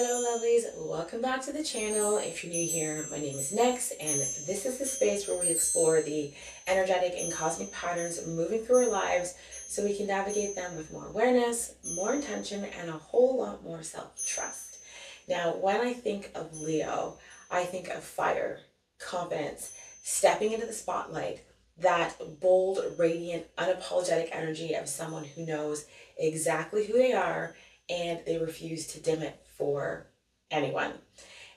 Hello lovelies, welcome back to the channel. If you're new here, my name is Nyx and this is the space where we explore the energetic and cosmic patterns moving through our lives so we can navigate them with more awareness, more intention, and a whole lot more self-trust. Now, when I think of Leo, I think of fire, confidence, stepping into the spotlight, that bold, radiant, unapologetic energy of someone who knows exactly who they are and they refuse to dim it for anyone.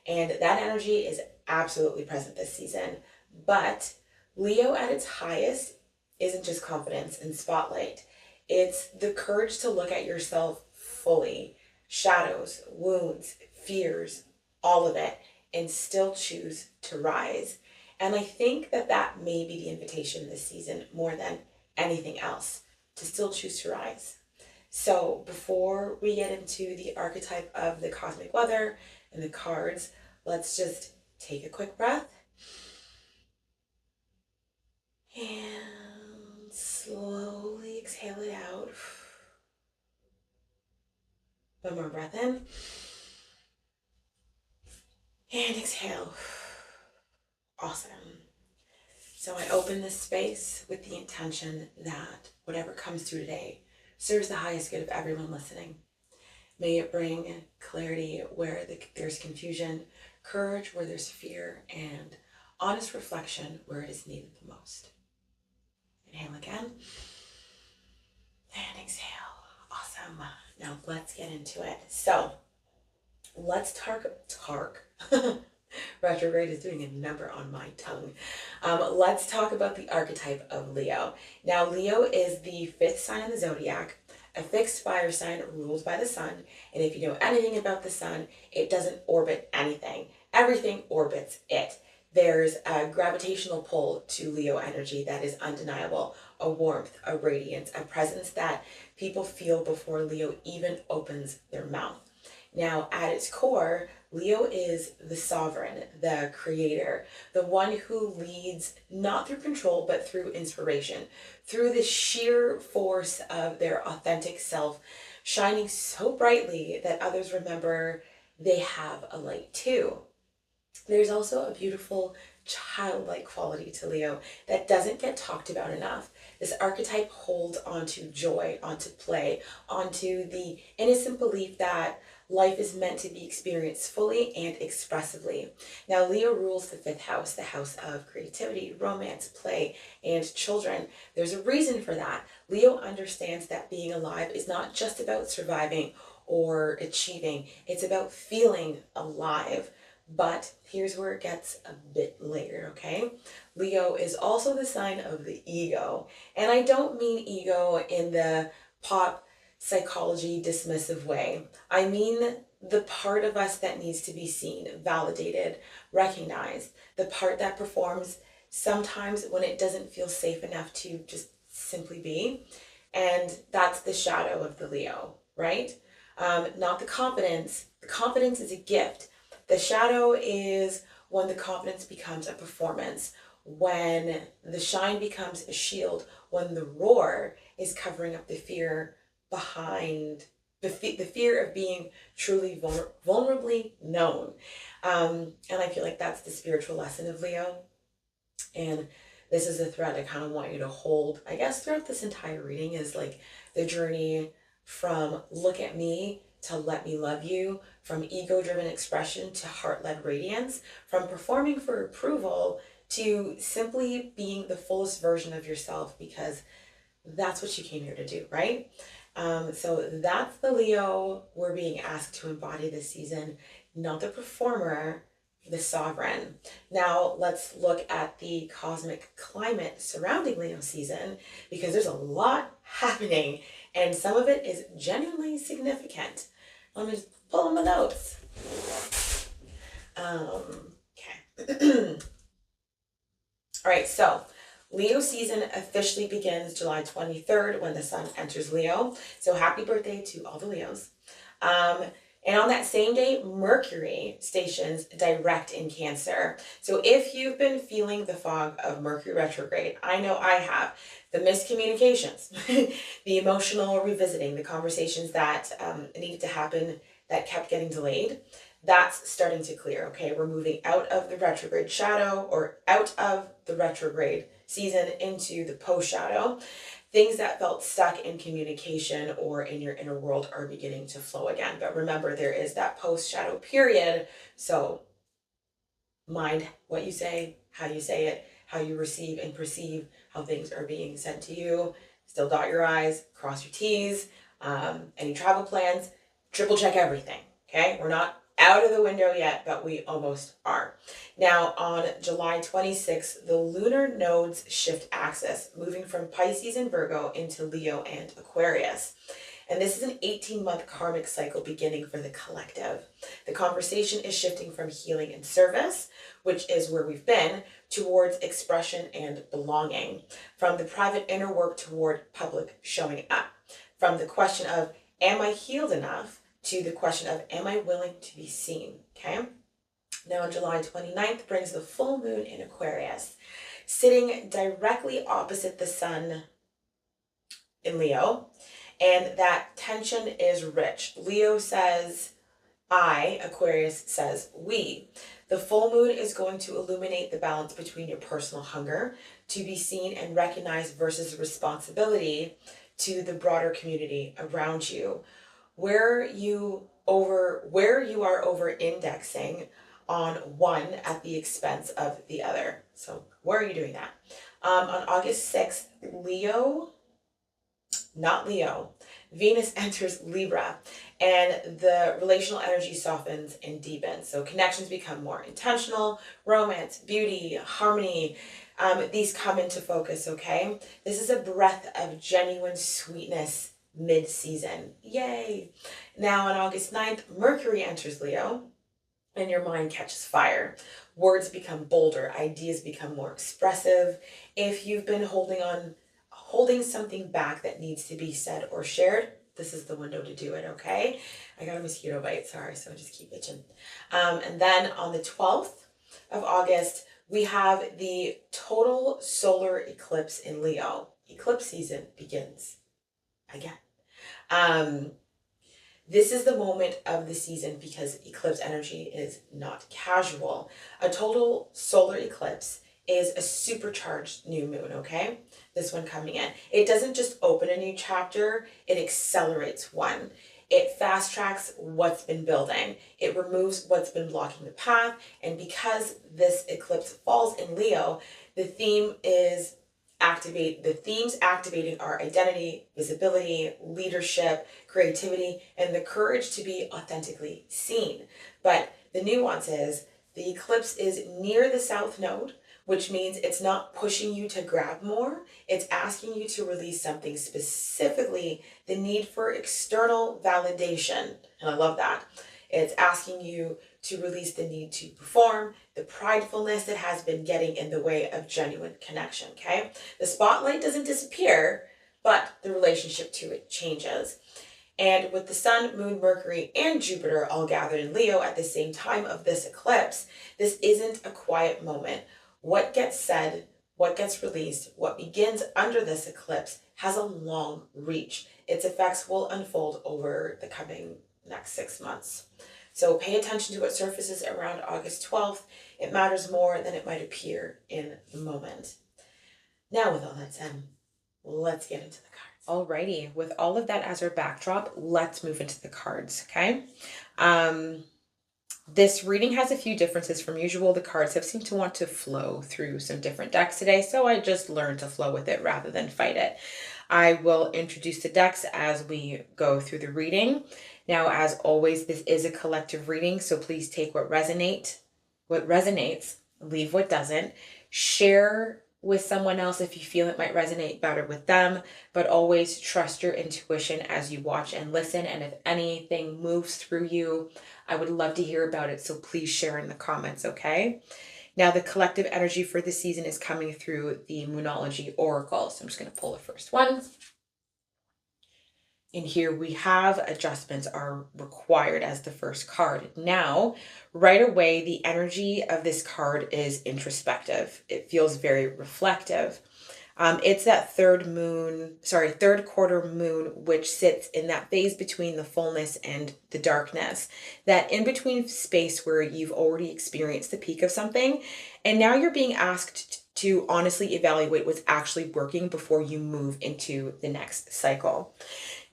And that energy is absolutely present this season. But Leo at its highest isn't just confidence and spotlight, it's the courage to look at yourself fully, shadows, wounds, fears, all of it, and still choose to rise. And I think that that may be the invitation this season more than anything else, to still choose to rise. So before we get into the archetype of the cosmic weather and the cards, let's just take a quick breath and slowly exhale it out. One more breath in and exhale. Awesome. So I open this space with the intention that whatever comes through today serves the highest good of everyone listening. May it bring clarity where there's confusion, courage where there's fear, and honest reflection where it is needed the most. Inhale again, and exhale. Awesome. Now let's get into it. So let's talk. Retrograde is doing a number on my tongue. Let's talk about the archetype of Leo. Now, Leo is the fifth sign in the zodiac, a fixed fire sign ruled by the sun. And if you know anything about the sun, it doesn't orbit anything. Everything orbits it. There's a gravitational pull to Leo energy that is undeniable, a warmth, a radiance, a presence that people feel before Leo even opens their mouth. Now, at its core, Leo is the sovereign, the creator, the one who leads not through control, but through inspiration, through the sheer force of their authentic self, shining so brightly that others remember they have a light too. There's also a beautiful childlike quality to Leo that doesn't get talked about enough. This archetype holds onto joy, onto play, onto the innocent belief that life is meant to be experienced fully and expressively. Now, Leo rules the fifth house, the house of creativity, romance, play, and children. There's a reason for that. Leo understands that being alive is not just about surviving or achieving. It's about feeling alive. But here's where it gets a bit layered, okay? Leo is also the sign of the ego. And I don't mean ego in the pop psychology dismissive way. I mean the part of us that needs to be seen, validated, recognized, the part that performs sometimes when it doesn't feel safe enough to just simply be. And that's the shadow of the Leo, right? Not the confidence. The confidence is a gift. The shadow is when the confidence becomes a performance, when the shine becomes a shield, when the roar is covering up the fear behind the fear of being truly vulnerably known. And I feel like that's the spiritual lesson of Leo. And this is a thread I kind of want you to hold, I guess, throughout this entire reading, is like the journey from look at me to let me love you, from ego-driven expression to heart-led radiance, from performing for approval to simply being the fullest version of yourself, because that's what you came here to do, right? So that's the Leo we're being asked to embody this season, not the performer, the sovereign. Now let's look at the cosmic climate surrounding Leo season, because there's a lot happening and some of it is genuinely significant. Let me just pull in my notes. Okay. All right, so Leo season officially begins July 23rd when the sun enters Leo. So happy birthday to all the Leos. And on that same day, Mercury stations direct in Cancer. So if you've been feeling the fog of Mercury retrograde, I know I have, the miscommunications, the emotional revisiting, the conversations that needed to happen that kept getting delayed, that's starting to clear, okay? We're moving out of the retrograde shadow, or out of the retrograde season into the post shadow. Things that felt stuck in communication or in your inner world are beginning to flow again. But remember, there is that post shadow period. So mind what you say, how you receive and perceive how things are being said to you. Still dot your I's, cross your T's. Any travel plans, triple check everything, okay? We're not out of the window yet, but we almost are. Now, on July 26th, the lunar nodes shift axis, moving from Pisces and Virgo into Leo and Aquarius. And this is an 18-month karmic cycle beginning for the collective. The conversation is shifting from healing and service, which is where we've been, towards expression and belonging. From the private inner work toward public showing up. From the question of, am I healed enough, to the question of, am I willing to be seen? Okay. Now, July 29th brings the full moon in Aquarius, sitting directly opposite the sun in Leo. And that tension is rich. Leo says I, Aquarius says we. The full moon is going to illuminate the balance between your personal hunger to be seen and recognized versus responsibility to the broader community around you. Where you are over indexing on one at the expense of the other. So where are you doing that? On August 6th, Venus enters Libra, and the relational energy softens and deepens. So connections become more intentional, romance, beauty, harmony, these come into focus, okay? This is a breath of genuine sweetness mid-season. Yay! Now on August 9th, Mercury enters Leo, and your mind catches fire. Words become bolder, ideas become more expressive. If you've been holding something back that needs to be said or shared, this is the window to do it, okay? I got a mosquito bite, sorry, so just keep itching. And then on the 12th of August, we have the total solar eclipse in Leo. Eclipse season begins again. This is the moment of the season because eclipse energy is not casual. A total solar eclipse is a supercharged new moon, okay? This one coming in. It doesn't just open a new chapter, it accelerates one. It fast tracks what's been building. It removes what's been blocking the path. And because this eclipse falls in Leo, the themes activating our identity, visibility, leadership, creativity, and the courage to be authentically seen. But the nuance is the eclipse is near the South Node, which means it's not pushing you to grab more. It's asking you to release something, specifically the need for external validation. And I love that. It's asking you to release the need to perform, the pridefulness that has been getting in the way of genuine connection, okay? The spotlight doesn't disappear, but the relationship to it changes. And with the Sun, Moon, Mercury, and Jupiter all gathered in Leo at the same time of this eclipse, this isn't a quiet moment. What gets said, what gets released, what begins under this eclipse has a long reach. Its effects will unfold over the coming next 6 months. So pay attention to what surfaces around August 12th. It matters more than it might appear in the moment. Now, with all that said, let's get into the cards. Alrighty, with all of that as our backdrop, let's move into the cards, okay? This reading has a few differences from usual. The cards have seemed to want to flow through some different decks today, so I just learned to flow with it rather than fight it. I will introduce the decks as we go through the reading. Now, as always, this is a collective reading, so please take what resonates, leave what doesn't. Share with someone else if you feel it might resonate better with them, but always trust your intuition as you watch and listen. And if anything moves through you, I would love to hear about it, so please share in the comments, okay? Now, the collective energy for this season is coming through the Moonology Oracle. So I'm just going to pull the first one. And here we have adjustments are required as the first card. Now, right away, the energy of this card is introspective. It feels very reflective. It's that third quarter moon, which sits in that phase between the fullness and the darkness, that in between space where you've already experienced the peak of something, and now you're being asked to honestly evaluate what's actually working before you move into the next cycle.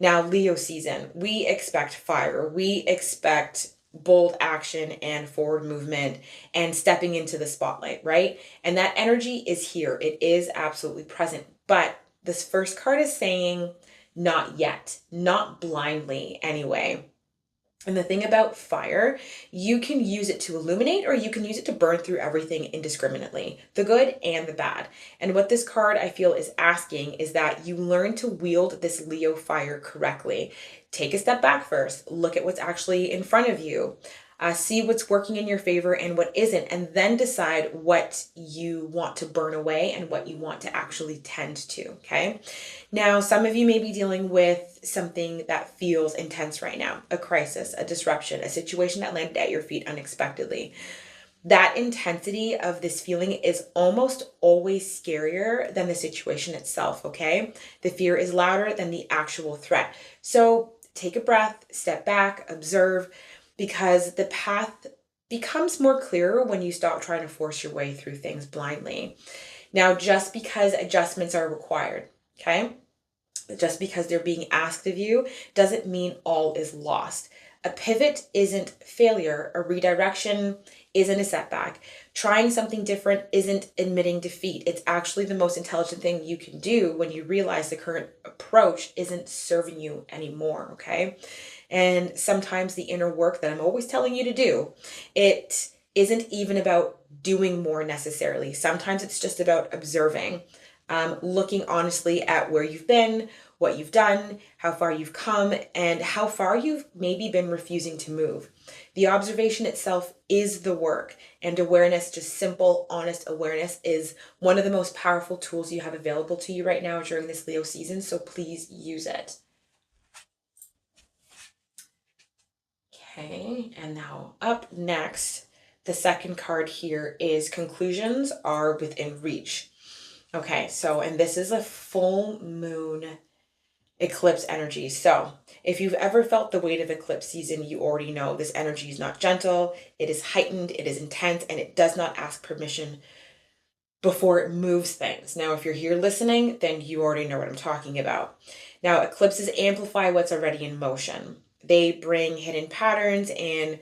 Now, Leo season, we expect fire, we expect bold action and forward movement and stepping into the spotlight, right? And that energy is here. It is absolutely present. But this first card is saying not yet, not blindly anyway. And the thing about fire, you can use it to illuminate or you can use it to burn through everything indiscriminately, the good and the bad. And what this card I feel is asking is that you learn to wield this Leo fire correctly. Take a step back first, look at what's actually in front of you. See what's working in your favor and what isn't, and then decide what you want to burn away and what you want to actually tend to, okay? Now, some of you may be dealing with something that feels intense right now, a crisis, a disruption, a situation that landed at your feet unexpectedly. That intensity of this feeling is almost always scarier than the situation itself, okay? The fear is louder than the actual threat. So take a breath, step back, observe, because the path becomes more clearer when you stop trying to force your way through things blindly. Now, just because adjustments are required, okay? Just because they're being asked of you doesn't mean all is lost. A pivot isn't failure. A redirection isn't a setback. Trying something different isn't admitting defeat. It's actually the most intelligent thing you can do when you realize the current approach isn't serving you anymore, okay? And sometimes the inner work that I'm always telling you to do, it isn't even about doing more necessarily. Sometimes it's just about observing, looking honestly at where you've been, what you've done, how far you've come, and how far you've maybe been refusing to move. The observation itself is the work, and awareness, just simple, honest awareness, is one of the most powerful tools you have available to you right now during this Leo season, so please use it. Okay, and now up next, the second card here is conclusions are within reach. Okay, so, and this is a full moon eclipse energy. So if you've ever felt the weight of eclipse season, you already know this energy is not gentle, it is heightened, it is intense, and it does not ask permission before it moves things. Now, if you're here listening, then you already know what I'm talking about. Now, eclipses amplify what's already in motion. They bring hidden patterns and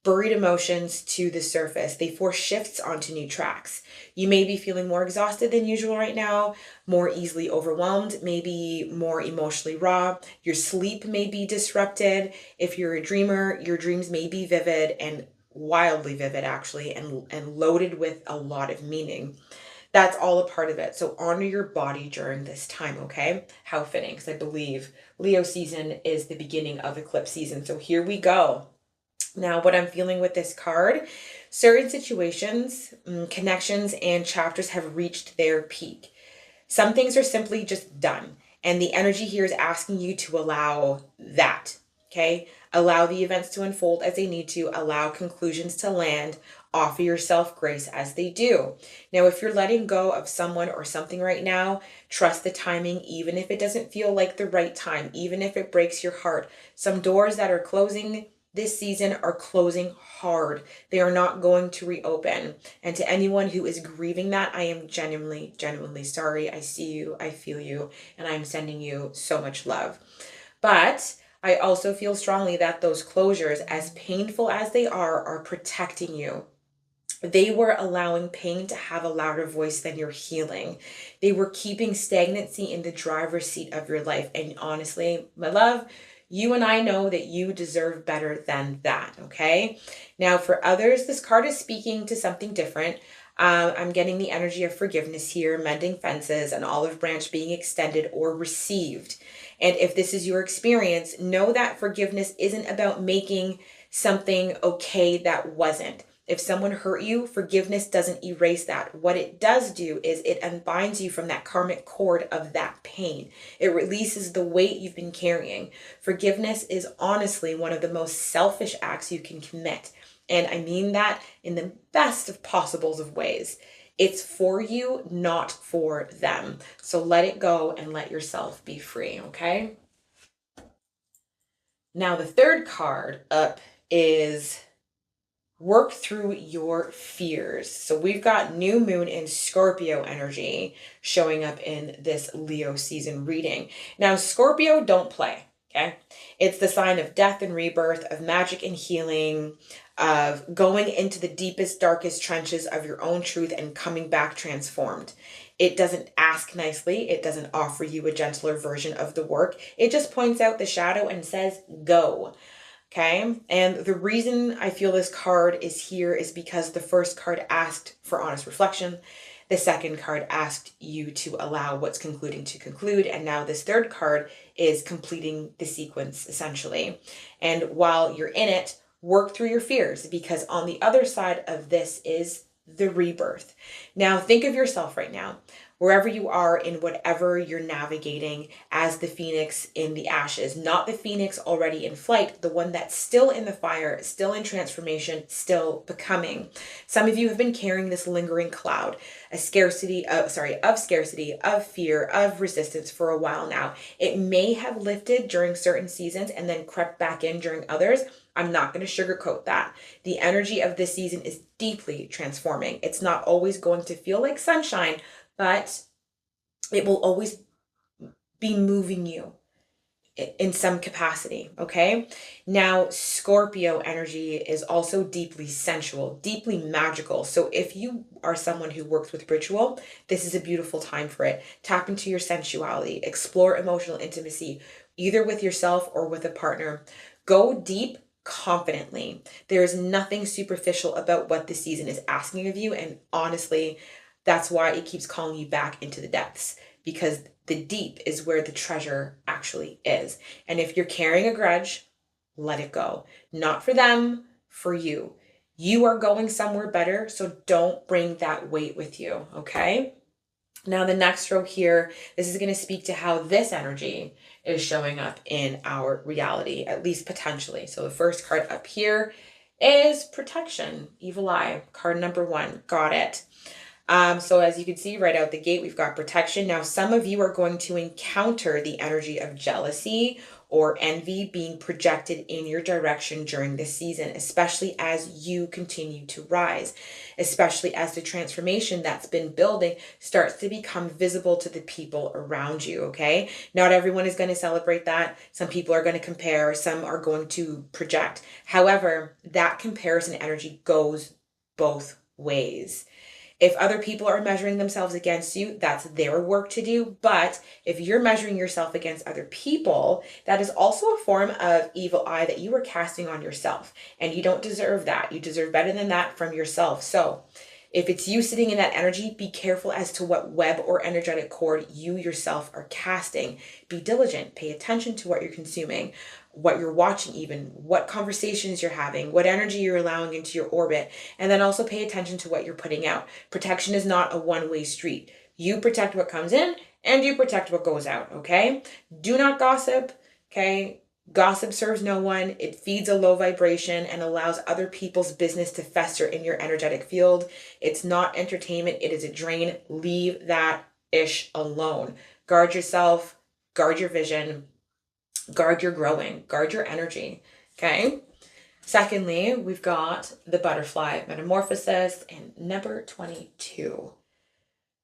buried emotions to the surface. They force shifts onto new tracks. You may be feeling more exhausted than usual right now, more easily overwhelmed, maybe more emotionally raw. Your sleep may be disrupted. If you're a dreamer, your dreams may be vivid and wildly vivid actually, and loaded with a lot of meaning. That's all a part of it. So honor your body during this time, okay? How fitting, because I believe Leo season is the beginning of eclipse season. So here we go. Now, what I'm feeling with this card, certain situations, connections, and chapters have reached their peak. Some things are simply just done. And the energy here is asking you to allow that, okay? Allow the events to unfold as they need to, allow conclusions to land, offer yourself grace as they do. Now, if you're letting go of someone or something right now, trust the timing, even if it doesn't feel like the right time, even if it breaks your heart. Some doors that are closing this season are closing hard. They are not going to reopen. And to anyone who is grieving that, I am genuinely, genuinely sorry. I see you, I feel you, and I'm sending you so much love. But I also feel strongly that those closures, as painful as they are protecting you. They were allowing pain to have a louder voice than your healing. They were keeping stagnancy in the driver's seat of your life. And honestly, my love, you and I know that you deserve better than that, okay? Now, for others, this card is speaking to something different. I'm getting the energy of forgiveness here, mending fences, an olive branch being extended or received. And if this is your experience, know that forgiveness isn't about making something okay that wasn't. If someone hurt you, forgiveness doesn't erase that. What it does do is it unbinds you from that karmic cord of that pain. It releases the weight you've been carrying. Forgiveness is honestly one of the most selfish acts you can commit. And I mean that in the best of possibles of ways. It's for you, not for them. So let it go and let yourself be free, okay? Now, the third card up is work through your fears. So we've got new moon in Scorpio energy showing up in this Leo season reading. Now, Scorpio don't play, okay? It's the sign of death and rebirth, of magic and healing, of going into the deepest, darkest trenches of your own truth and coming back transformed. It doesn't ask nicely. It doesn't offer you a gentler version of the work. It just points out the shadow and says, go. Okay. And the reason I feel this card is here is because the first card asked for honest reflection. The second card asked you to allow what's concluding to conclude. And now this third card is completing the sequence essentially. And while you're in it, work through your fears, because on the other side of this is the rebirth. Now think of yourself right now, wherever you are in whatever you're navigating, as the phoenix in the ashes, not the phoenix already in flight, the one that's still in the fire, still in transformation, still becoming. Some of you have been carrying this lingering cloud, of scarcity, of fear, of resistance for a while now. It may have lifted during certain seasons and then crept back in during others. I'm not going to sugarcoat that. The energy of this season is deeply transforming. It's not always going to feel like sunshine, but it will always be moving you in some capacity, okay? Now, Scorpio energy is also deeply sensual, deeply magical. So if you are someone who works with ritual, this is a beautiful time for it. Tap into your sensuality, explore emotional intimacy, either with yourself or with a partner. Go deep confidently. There is nothing superficial about what this season is asking of you. And honestly, that's why it keeps calling you back into the depths, because the deep is where the treasure actually is. And if you're carrying a grudge, let it go. Not for them, for you. You are going somewhere better, so don't bring that weight with you, okay? Now, the next row here, this is going to speak to how this energy is showing up in our reality, at least potentially. So the first card up here is protection, evil eye, card number 1. Got it. So as you can see right out the gate, we've got protection. Now, some of you are going to encounter the energy of jealousy or envy being projected in your direction during this season, especially as you continue to rise, especially as the transformation that's been building starts to become visible to the people around you, okay? Not everyone is going to celebrate that. Some people are going to compare, some are going to project. However, that comparison energy goes both ways. If other people are measuring themselves against you, that's their work to do. But if you're measuring yourself against other people, that is also a form of evil eye that you are casting on yourself. And you don't deserve that. You deserve better than that from yourself. So if it's you sitting in that energy, be careful as to what web or energetic cord you yourself are casting. Be diligent. Pay attention to what you're consuming, what you're watching, even what conversations you're having, what energy you're allowing into your orbit, and then also pay attention to what you're putting out. Protection is not a one-way street. You protect what comes in and you protect what goes out, okay? Do not gossip, okay? Gossip serves no one. It feeds a low vibration and allows other people's business to fester in your energetic field. It's not entertainment. It is a drain. Leave that ish alone. Guard yourself, guard your vision, guard your growing, guard your energy, okay? Secondly, we've got the butterfly metamorphosis and number 22.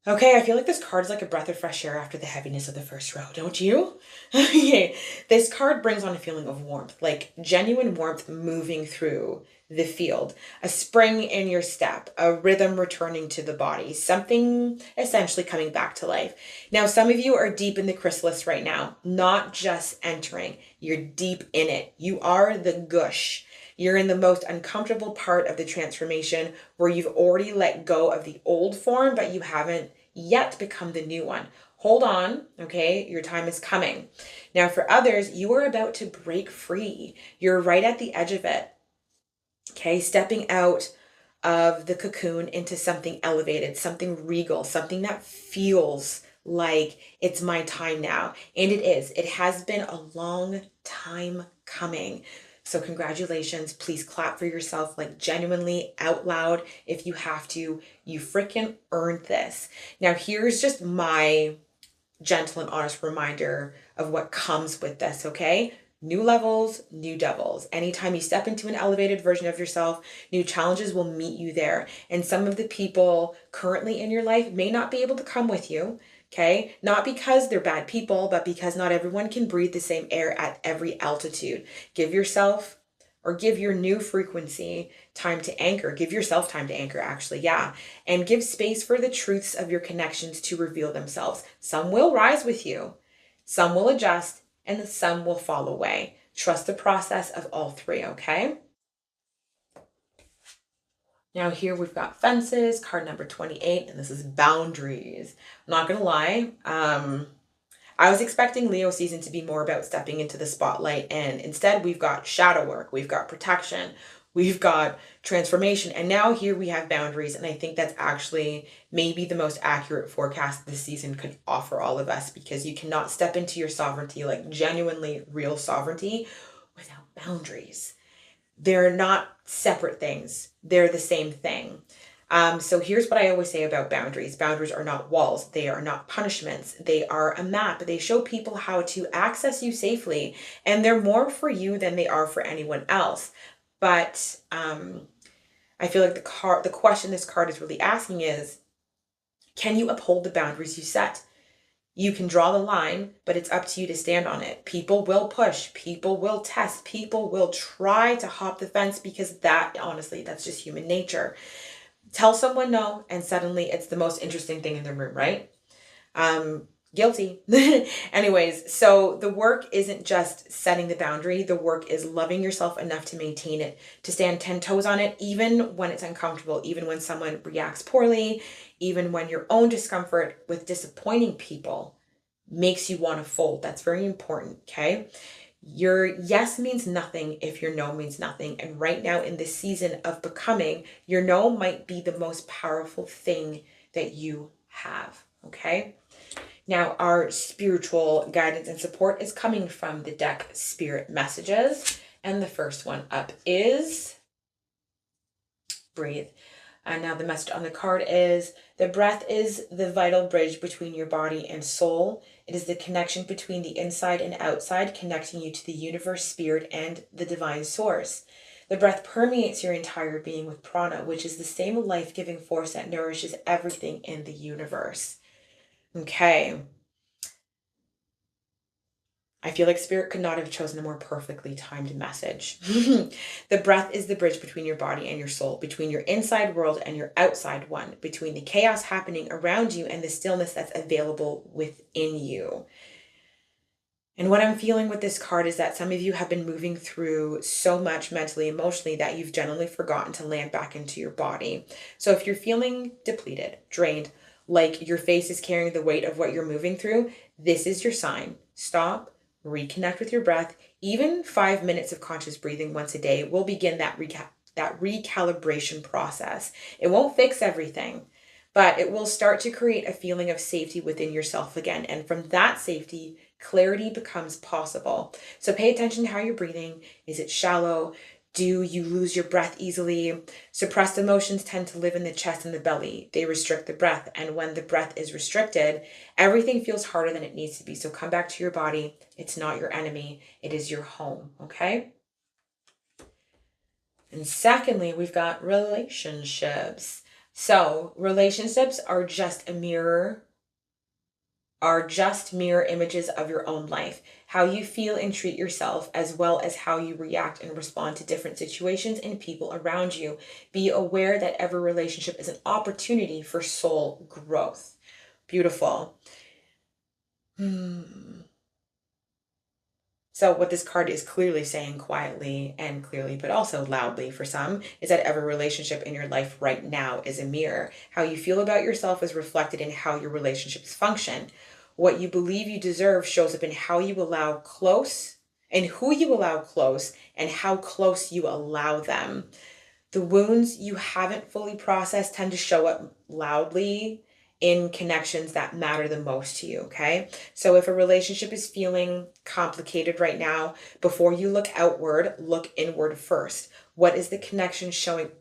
Okay, I feel like this card is like a breath of fresh air after the heaviness of the first row, don't you? Okay, this card brings on a feeling of warmth, like genuine warmth moving through the field, a spring in your step, a rhythm returning to the body, something essentially coming back to life. Now, some of you are deep in the chrysalis right now, not just entering, you're deep in it. You are the gush. You're in the most uncomfortable part of the transformation where you've already let go of the old form, but you haven't yet become the new one. Hold on, okay? Your time is coming. Now, for others, you are about to break free. You're right at the edge of it, okay? Stepping out of the cocoon into something elevated, something regal, something that feels like it's my time now. And it is. It has been a long time coming. So congratulations. Please clap for yourself, like genuinely out loud if you have to. You freaking earned this. Now here's just my gentle and honest reminder of what comes with this, okay? New levels, new devils. Anytime you step into an elevated version of yourself, new challenges will meet you there. And some of the people currently in your life may not be able to come with you, okay? Not because they're bad people, but because not everyone can breathe the same air at every altitude. Give yourself, or give your new frequency time to anchor. Give yourself time to anchor, actually, yeah. And give space for the truths of your connections to reveal themselves. Some will rise with you, some will adjust, and some will fall away. Trust the process of all three, okay? Now here we've got fences, card number 28, and this is boundaries. I'm not gonna lie, I was expecting Leo season to be more about stepping into the spotlight, and instead we've got shadow work, we've got protection, we've got transformation, and now here we have boundaries. And I think that's actually maybe the most accurate forecast this season could offer all of us, because you cannot step into your sovereignty, like genuinely real sovereignty, without boundaries. They're not separate things, they're the same thing. So here's what I always say about boundaries. Boundaries are not walls. They are not punishments. They are a map. They show people how to access you safely, and they're more for you than they are for anyone else. But I feel like the question this card is really asking is, can you uphold the boundaries you set? You can draw the line, but it's up to you to stand on it. People will push, people will test, people will try to hop the fence, because that, honestly, that's just human nature. Tell someone no, and suddenly it's the most interesting thing in the room, right? Guilty. Anyways, so the work isn't just setting the boundary. The work is loving yourself enough to maintain it, to stand 10 toes on it, even when it's uncomfortable, even when someone reacts poorly, even when your own discomfort with disappointing people makes you want to fold. That's very important, okay? Your yes means nothing if your no means nothing. And right now in this season of becoming, your no might be the most powerful thing that you have, okay? Now, our spiritual guidance and support is coming from the deck Spirit Messages. And the first one up is breathe. And now the message on the card is, the breath is the vital bridge between your body and soul. It is the connection between the inside and outside, connecting you to the universe, spirit, and the divine source. The breath permeates your entire being with prana, which is the same life-giving force that nourishes everything in the universe. Okay. I feel like Spirit could not have chosen a more perfectly timed message. The breath is the bridge between your body and your soul, between your inside world and your outside one, between the chaos happening around you and the stillness that's available within you. And what I'm feeling with this card is that some of you have been moving through so much mentally, emotionally, that you've generally forgotten to land back into your body. So if you're feeling depleted, drained, like your face is carrying the weight of what you're moving through, this is your sign. Stop. Reconnect with your breath. Even 5 minutes of conscious breathing once a day will begin that recalibration process. It won't fix everything, but it will start to create a feeling of safety within yourself again. And from that safety, clarity becomes possible. So pay attention to how you're breathing. Is it shallow? Do you lose your breath easily? Suppressed emotions tend to live in the chest and the belly. They restrict the breath. And when the breath is restricted, everything feels harder than it needs to be. So come back to your body. It's not your enemy. It is your home, okay? And secondly, we've got relationships. So relationships are just mirror images of your own life. How you feel and treat yourself, as well as how you react and respond to different situations and people around you. Be aware that every relationship is an opportunity for soul growth. Beautiful. So what this card is clearly saying, quietly and clearly, but also loudly for some, is that every relationship in your life right now is a mirror. How you feel about yourself is reflected in how your relationships function. What you believe you deserve shows up in how you allow close, and who you allow close, and how close you allow them. The wounds you haven't fully processed tend to show up loudly in connections that matter the most to you, okay? So if a relationship is feeling complicated right now, before you look outward, look inward first. What is the connection showing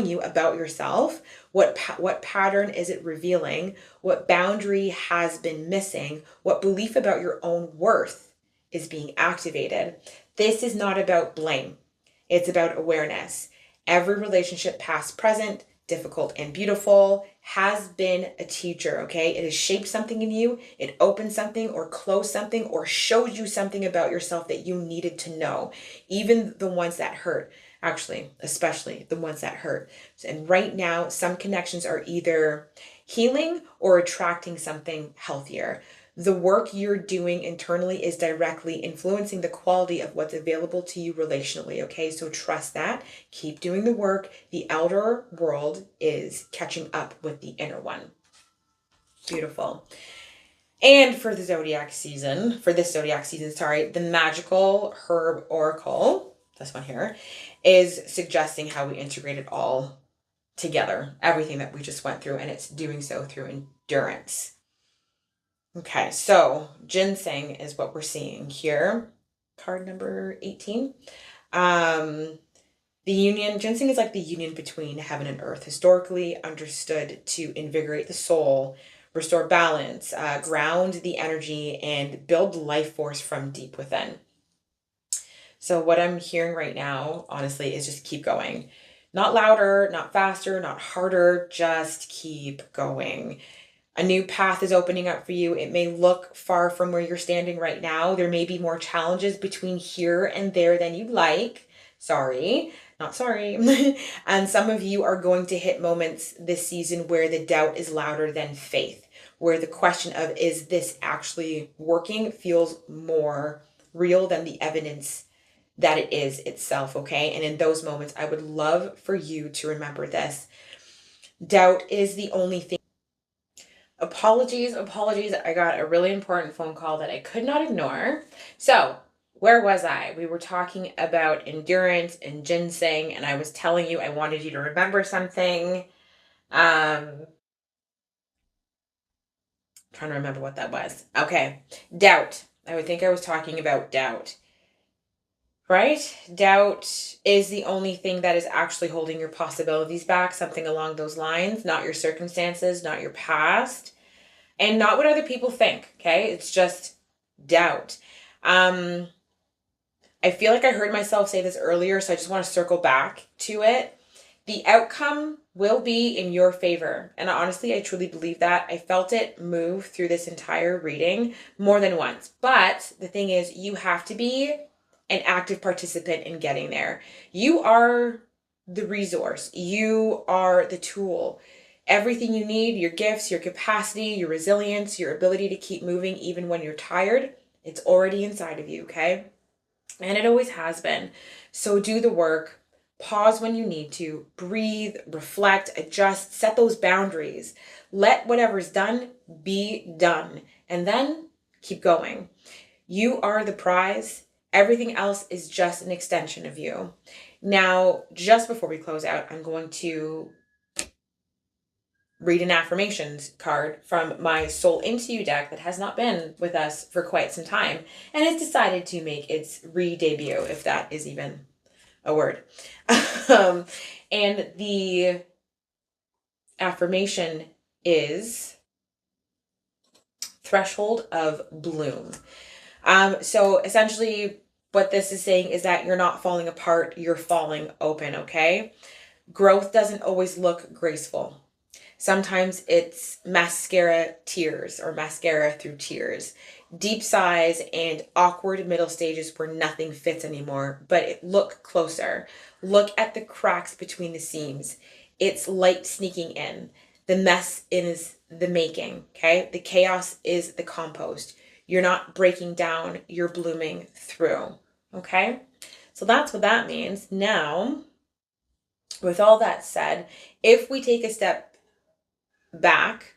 you about yourself? What pattern is it revealing? What boundary has been missing? What belief about your own worth is being activated? This is not about blame. It's about awareness. Every relationship, past, present, difficult and beautiful, has been a teacher, okay? It has shaped something in you. It opened something or closed something or showed you something about yourself that you needed to know. Even the ones that hurt, actually, especially the ones that hurt. And right now, some connections are either healing or attracting something healthier. The work you're doing internally is directly influencing the quality of what's available to you relationally, okay? So trust that. Keep doing the work. The outer world is catching up with the inner one. Beautiful. And for this zodiac season, the magical herb oracle, this one here, is suggesting how we integrate it all together, everything that we just went through, and it's doing so through endurance. Okay, so ginseng is what we're seeing here. Card number 18. Ginseng is like the union between heaven and earth, historically understood to invigorate the soul, restore balance, ground the energy, and build life force from deep within. So what I'm hearing right now, honestly, is just keep going. Not louder, not faster, not harder, just keep going. A new path is opening up for you. It may look far from where you're standing right now. There may be more challenges between here and there than you'd like. Sorry, not sorry. And some of you are going to hit moments this season where the doubt is louder than faith, where the question of, is this actually working, feels more real than the evidence that it is itself, okay? And in those moments, I would love for you to remember this. Doubt is the only thing. Apologies. I got a really important phone call that I could not ignore. So, where was I? We were talking about endurance and ginseng, and I was telling you I wanted you to remember something. Trying to remember what that was. Okay. Doubt. I would think I was talking about doubt. Right? Doubt is the only thing that is actually holding your possibilities back, something along those lines, not your circumstances, not your past. And not what other people think, okay? It's just doubt. I feel like I heard myself say this earlier, so I just want to circle back to it. The outcome will be in your favor. And honestly, I truly believe that. I felt it move through this entire reading more than once. But the thing is, you have to be an active participant in getting there. You are the resource. You are the tool. Everything you need, your gifts, your capacity, your resilience, your ability to keep moving even when you're tired, it's already inside of you, okay? And it always has been. So do the work, pause when you need to, breathe, reflect, adjust, set those boundaries. Let whatever's done be done, and then keep going. You are the prize. Everything else is just an extension of you. Now, just before we close out, I'm going to read an affirmations card from my Soul Into You deck that has not been with us for quite some time and has decided to make its re-debut, if that is even a word. And the affirmation is threshold of bloom. So essentially what this is saying is that you're not falling apart, you're falling open, okay? Growth doesn't always look graceful. Sometimes it's mascara tears or mascara through tears. Deep sighs and awkward middle stages where nothing fits anymore. But look closer. Look at the cracks between the seams. It's light sneaking in. The mess is the making, okay? The chaos is the compost. You're not breaking down, you're blooming through, okay? So that's what that means. Now, with all that said, if we take a step back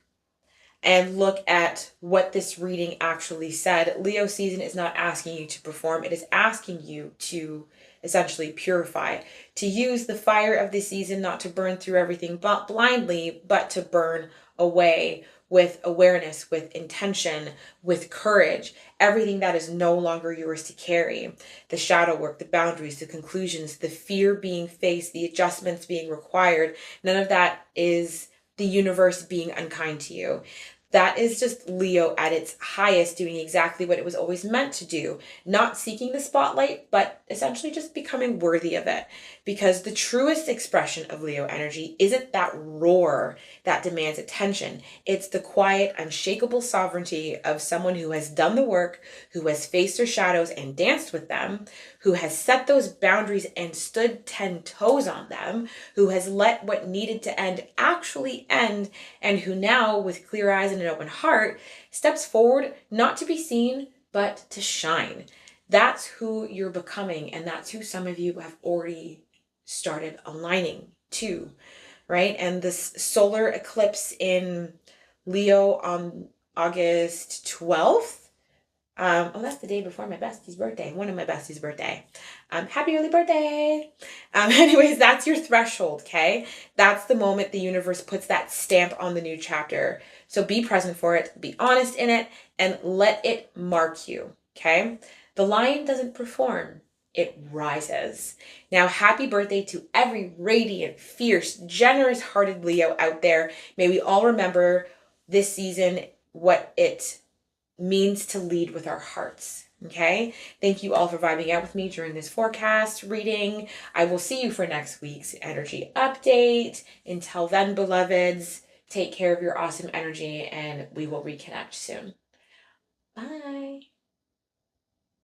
and look at what this reading actually said, Leo season is not asking you to perform. It is asking you to essentially purify, to use the fire of the season, not to burn through everything but blindly, but to burn away with awareness, with intention, with courage, everything that is no longer yours to carry. The shadow work, the boundaries, the conclusions, the fear being faced, the adjustments being required, none of that is the universe being unkind to you. That is just Leo at its highest, doing exactly what it was always meant to do, not seeking the spotlight, but essentially just becoming worthy of it. Because the truest expression of Leo energy isn't that roar that demands attention. It's the quiet, unshakable sovereignty of someone who has done the work, who has faced their shadows and danced with them, who has set those boundaries and stood 10 toes on them, who has let what needed to end actually end, and who now, with clear eyes and an open heart, steps forward not to be seen, but to shine. That's who you're becoming, and that's who some of you have already started aligning to, right? And this solar eclipse in Leo on August 12th. That's the day before my bestie's birthday. One of my bestie's birthday. Happy early birthday. Anyways, that's your threshold, okay? That's the moment the universe puts that stamp on the new chapter. So be present for it, be honest in it, and let it mark you, okay? The lion doesn't perform, it rises. Now, happy birthday to every radiant, fierce, generous-hearted Leo out there. May we all remember this season what it means to lead with our hearts. Okay. Thank you all for vibing out with me during this forecast reading. I will see you for next week's energy update. Until then, beloveds, take care of your awesome energy and we will reconnect soon. Bye.